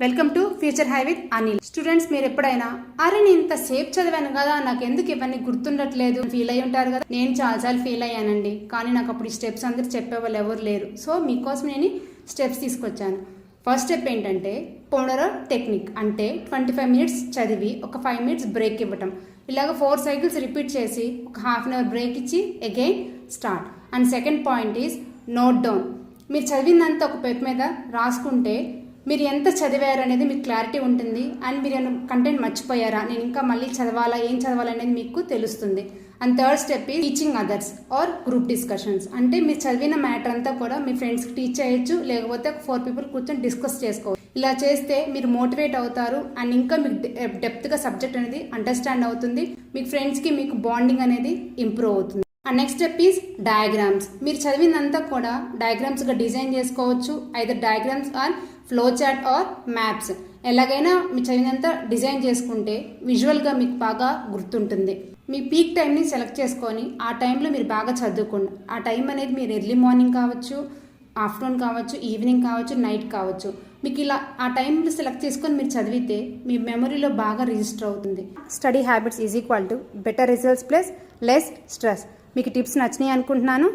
Welcome to future high with Anil. Students, మీరు ఎప్పుడైనా అరే నేను ఇంత సేపు చదివాను కదా, నాకు ఎందుకు ఇవన్నీ గుర్తుండట్లేదు ఫీల్ అయ్యి ఉంటారు కదా. నేను చాలాసార్లు ఫీల్ అయ్యానండి, కానీ నాకు అప్పుడు ఈ స్టెప్స్ అందరూ చెప్పేవాళ్ళు ఎవరు లేరు. సో మీకోసం నేను స్టెప్స్ తీసుకొచ్చాను. ఫస్ట్ స్టెప్ ఏంటంటే పోమోడోరో టెక్నిక్, అంటే 25 మినిట్స్ చదివి ఒక 5 మినిట్స్ బ్రేక్ ఇవ్వటం. ఇలాగ 4 సైకిల్స్ రిపీట్ చేసి ఒక హాఫ్ అన్ అవర్ బ్రేక్ ఇచ్చి again start. And second point is note down. మీరు చదివిందంతా ఒక పేపర్ మీద రాసుకుంటే మీరు ఎంత చదివారు అనేది మీకు క్లారిటీ ఉంటుంది. అండ్ మీరు కంటెంట్ మర్చిపోయారా, నేను ఇంకా మళ్ళీ చదవాలా, ఏం చదవాలనేది మీకు తెలుస్తుంది. అండ్ థర్డ్ స్టెప్ ఈ teaching others or group discussions. అంటే మీరు చదివిన మ్యాటర్ అంతా కూడా మీ ఫ్రెండ్స్కి టీచ్ చేయొచ్చు, లేకపోతే ఒక 4 పీపుల్ కూర్చొని డిస్కస్ చేసుకోవచ్చు. ఇలా చేస్తే మీరు మోటివేట్ అవుతారు అండ్ ఇంకా మీకు డెప్త్గా సబ్జెక్ట్ అనేది అండర్స్టాండ్ అవుతుంది. మీకు ఫ్రెండ్స్కి మీకు బాండింగ్ అనేది ఇంప్రూవ్ అవుతుంది. And next step is diagrams. మీరు చదివిందంతా కూడా డయాగ్రామ్స్గా డిజైన్ చేసుకోవచ్చు. Either diagrams or flow chart or maps. ఎలాగైనా మీరు చదివినంతా డిజైన్ చేసుకుంటే విజువల్గా మీకు బాగా గుర్తుంటుంది. మీ పీక్ టైంని సెలెక్ట్ చేసుకొని ఆ టైంలో మీరు బాగా చదువుకోండి. ఆ టైం అనేది మీరు ఎర్లీ మార్నింగ్ కావచ్చు, ఆఫ్టర్నూన్ కావచ్చు, ఈవినింగ్ కావచ్చు, నైట్ కావచ్చు. మీకు ఇలా ఆ టైంలో సెలెక్ట్ చేసుకొని మీరు చదివితే మీ మెమరీలో బాగా రిజిస్టర్ అవుతుంది. Study habits is equal to better results plus less stress. మీకు టిప్స్ నచ్చినాయి అనుకుంటున్నాను.